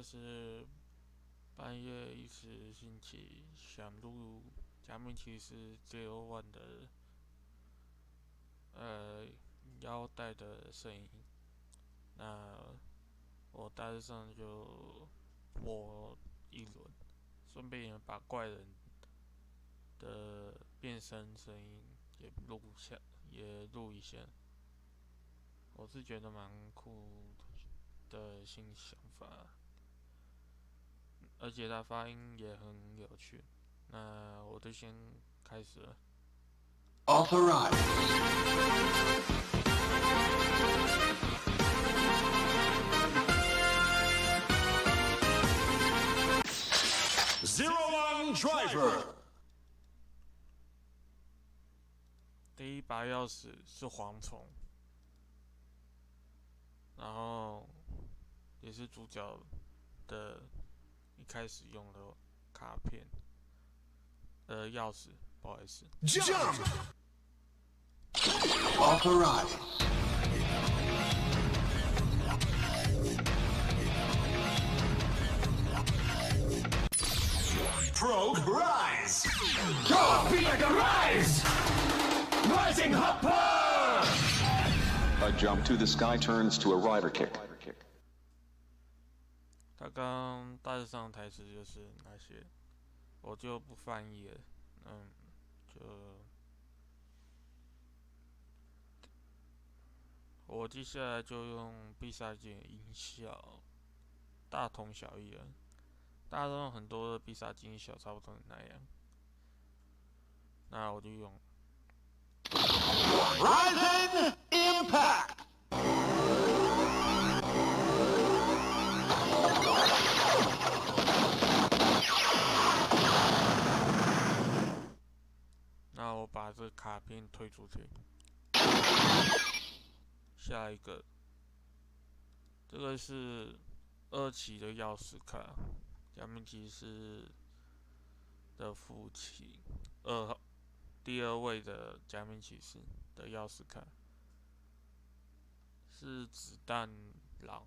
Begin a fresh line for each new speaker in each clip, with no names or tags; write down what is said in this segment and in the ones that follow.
就是半夜一时兴起，想录《假面骑士 Zero One》的呃腰带的声音。那我大致上就播一轮，顺便也把怪人的变身声音也录一下。我是觉得蛮酷的新想法，而且它发音也很有趣。那我就先开始了。
Authorized. Zero One Driver.
第一把钥匙是蝗虫，然后也是主角的一开始用的卡片钥匙，不好意思。
Jump. Authorized. Probe rise. Go be like a rise. Rising hopper.
A jump to the sky turns to a rider kick.
他刚大致上台词就是那些，我就不翻译了。就我接下来就用必杀技的音效，大同小异了。大家都用很多的必杀技音效，差不多那样。那我就用
Rising impact.
那我把这个卡片推出去。下一个，这个是2期的钥匙卡，假面骑士的副骑，第二位的假面骑士的钥匙卡是子弹狼。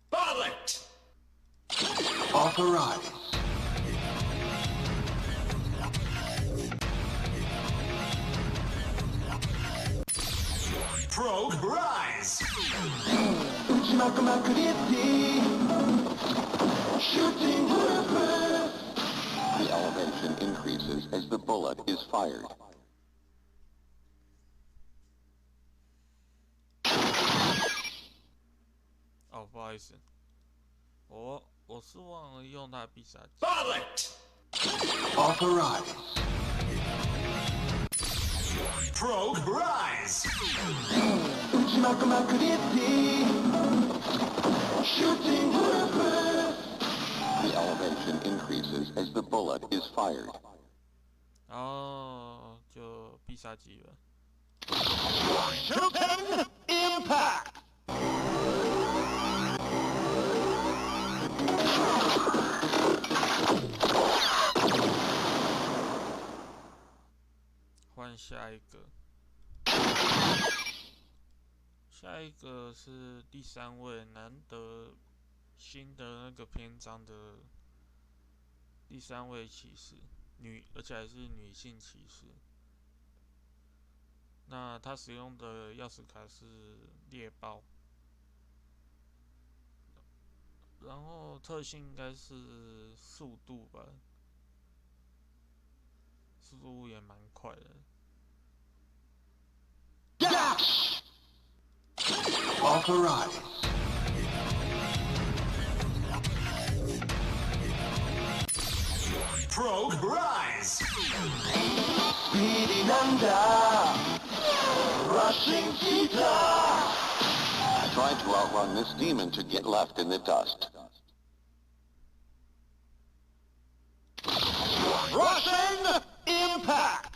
Bullet. Authorized. Probe rise. Shooting purpose.
The elevation increases as the bullet is fired.
哦，不好意思，我是忘了用他的必杀技。
Bullet. Authorized. Probe rise. Shooting purpose.
The elevation increases as the bullet is fired.
然后就必杀技了。
Shooting impact.
换下一个，下一个是第3位，难得新的那个篇章的第3位骑士，而且还是女性骑士。那她使用的钥匙卡是猎豹，然后特性应该是速度吧，速度也蛮快的。
Dash. Authorized. Probe rise. Speeding under. Rushing cheetah.
Try to outrun this demon to get left in the dust.
Rushing impact.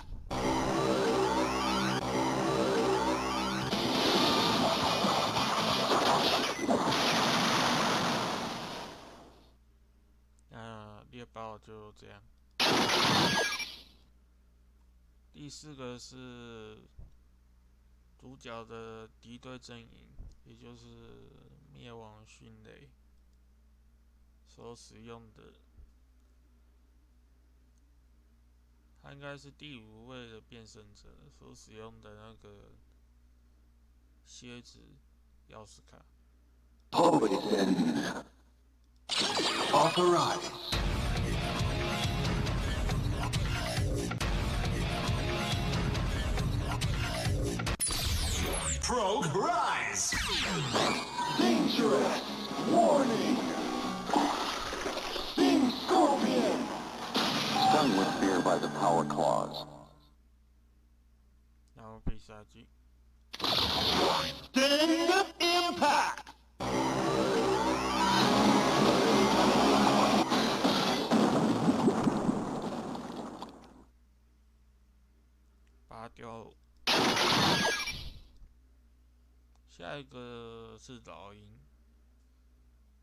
猎豹就这样。第4个是主角的敌对阵营，也就是灭亡迅雷。所使用的，他应该是第5位的变身者所使用的那个蝎子钥匙卡。
Poison. Authorized. Probe rise. Dangerous. Warning. Sting Scorpion.
Stung with fear by the power claws.
然后必杀技，
Sting Impact.
拔掉。下一个是老鹰，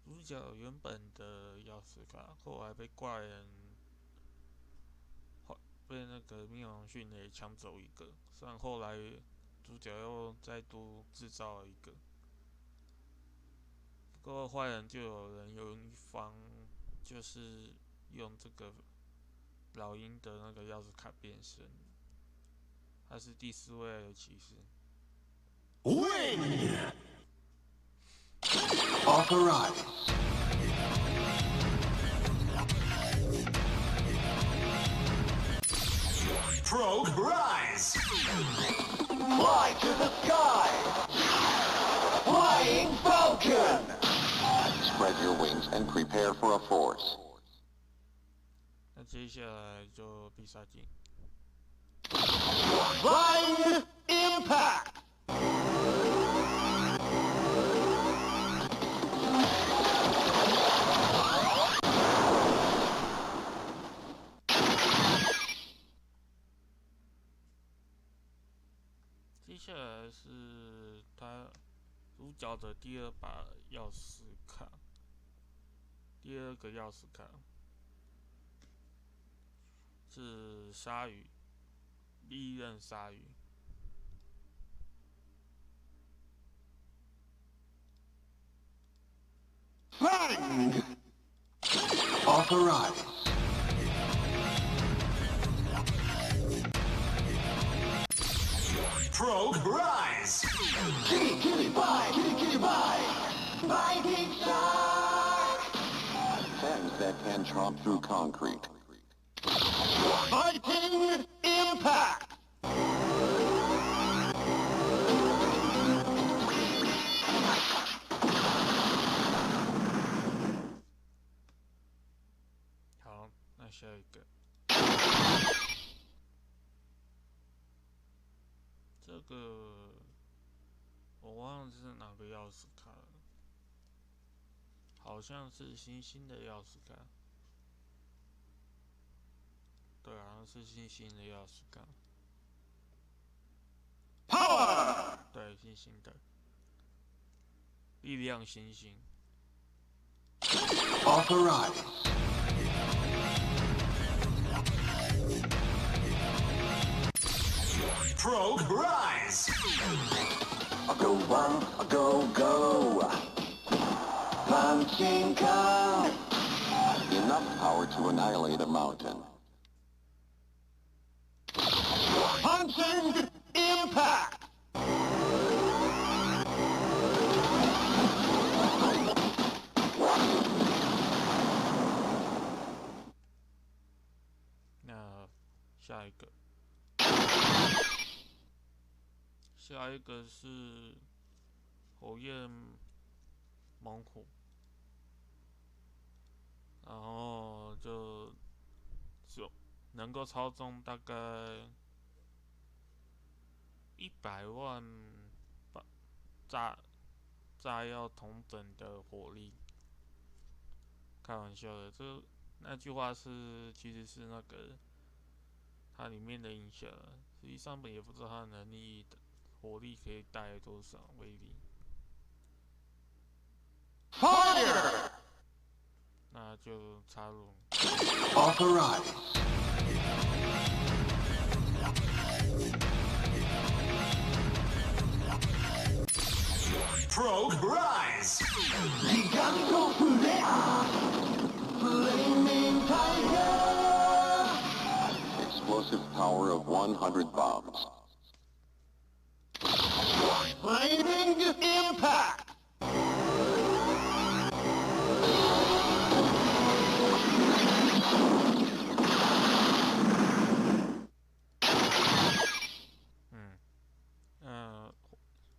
主角原本的钥匙卡，后来被怪人被那个灭亡迅雷抢走一个，虽然后来主角又再度制造了一个，不过坏人就有人用一方就是用这个老鹰的那个钥匙卡变身，他是第4位的骑士。
Wing. Authorized. Probe rise. Fly to the sky. Flying Falcon.
Spread your wings and prepare for a force.
那接下来就必杀技，
Flying Impact.
接下来是他主角的第2把钥匙卡，第2个钥匙卡是鲨鱼，利刃鲨鱼。
Fang. Authorized. Probe rise. Kitty, kitty, bye. Kitty, kitty, bye. Fighting shark.
Fangs that can chomp through concrete.
Fighting Impact.
好，那下一个，这个我忘了是哪个钥匙卡了，好像是星星的钥匙卡。对啊，是星星的钥匙卡。
Power.
对，星星的力量星星。
Authorized. Probe rise. A go one, a go go. Punching count.
Enough power to annihilate a mountain.
Punching Impact.
那下一个，下一个是火焰猛虎，然后就能够操纵大概100万炸药同等的火力。开玩笑的，那句话其实是那个它里面的音效，实际上也不知道它的能力的火力可以带来多少威力。
Fire.
那就插入。
Authorized. Probe rise. Giganto Flare. Tiger!
Explosive power of 100 bombs.
Lightning impact!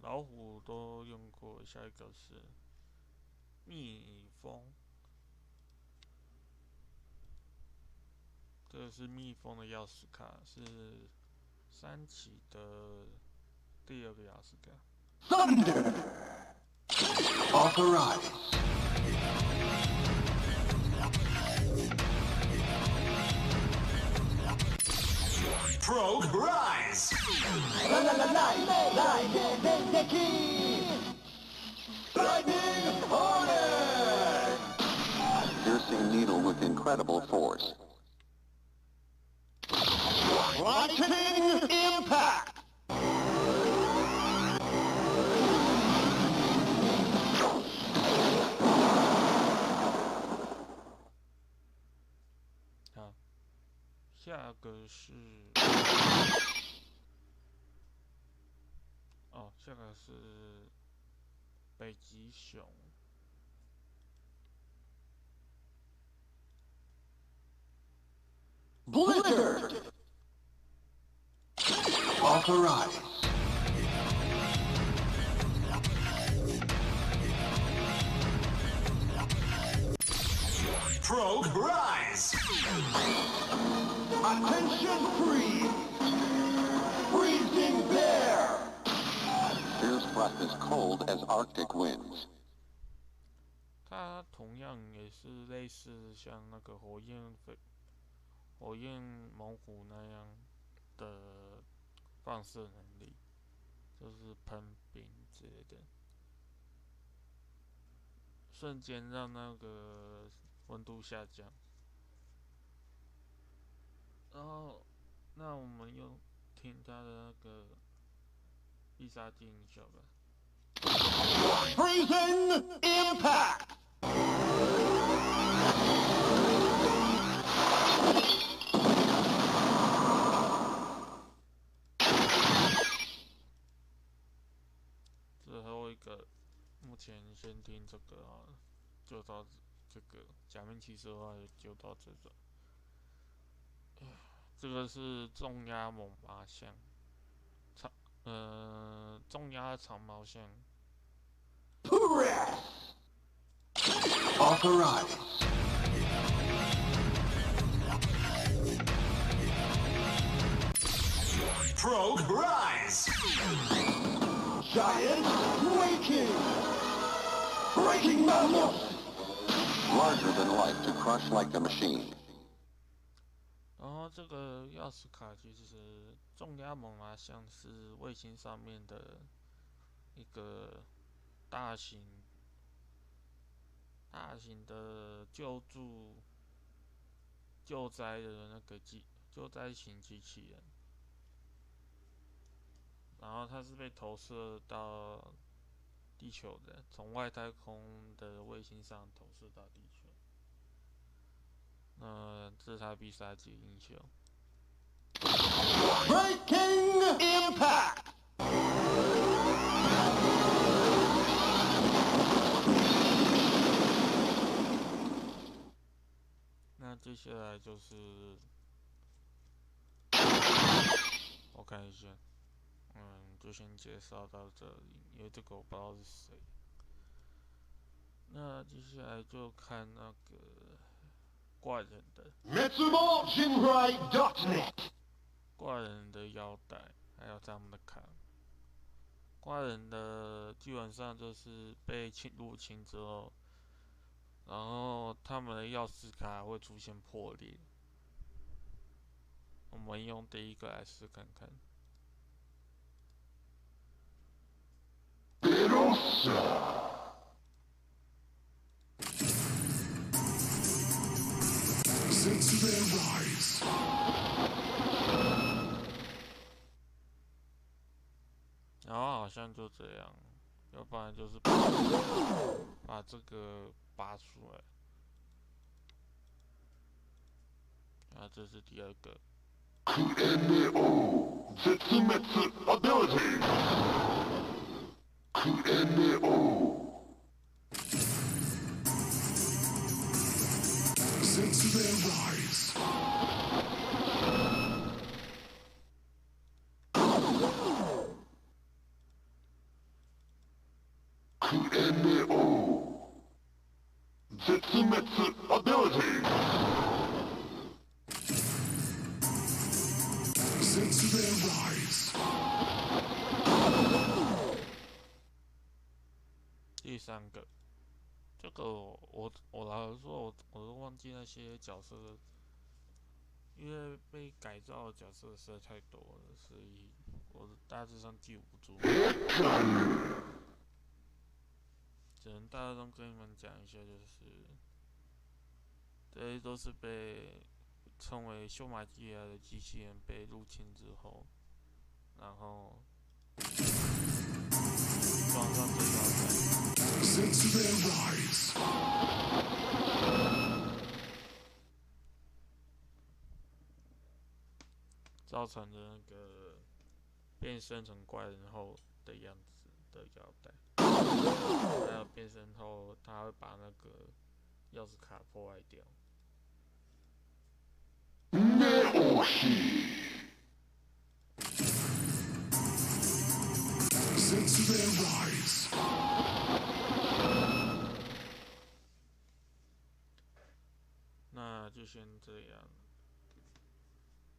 老虎都用过，下一个是蜜蜂，这个是蜜蜂的钥匙卡，是3期的第2个钥匙卡。
Thunder! Authorize! Probe rise! Lightning Hornet!
Piercing needle with incredible force.
Lightning impact!
下个是下个是北极熊。
Blizzard! Authorize! Probe rise! Attention freeze! Freezing bear!
Fierce breath as cold as Arctic winds.
它同样也是类似像那个火焰猛虎那样的放射能力，就是喷冰之类的，瞬间让那个温度下降。然后，那我们用听它的那个必杀技音效吧。
Freezing impact!
最后一个，目前先听这个好了，就到这个假面骑士的话就到这个。这个是重压猛犸象，重压长毛象。
Press! Authorize! Probe rise! Giant waking! Breaking mammoth!
Larger than life to crush like a machine.
然后这个钥匙卡其实重压猛犸象是卫星上面的一个大型的救灾的那个救灾型机器人，然后它是被投射到地球的，从外太空的卫星上投射到地球。这是它必杀技音效。
Breaking impact!
那接下来就是我看一下，就先介绍到这里，因为这个我不知道是谁。那接下来就看那个怪人的
MetsumoJinrai.net
怪人的腰带，还有他们的卡。怪人的基本上就是被入侵之后，然后他们的钥匙卡会出现破裂。我们用第一个来试看看。
Since their rise.
然后好像就这样，要不然就是把这个拔出来。啊，这是第二个。
Kueneo Zetsumetsu ability. Kueneo. Sensei rise. Kueneo Zetsumetsu ability. Sensei rise.
第三个，这个我老实说，我都忘记那些角色，因为被改造的角色实在太多了，所以我大致上记不住。只能大致上跟你们讲一下，就是这些都是被称为修马基亚的机器人被入侵之后，然后装上这条带。
Sensei rise.
造成的那个变身成怪人后的样子的腰带，还有变身后他会把那个钥匙卡破坏掉。
Neoshi. Sensei rise.
那就先这样，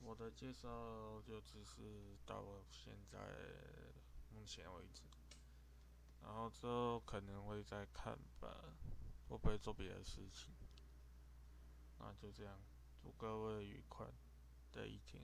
我的介绍就只是到现在目前为止，然后之后可能会再看吧，会不会做别的事情。那就这样，祝各位愉快的一天。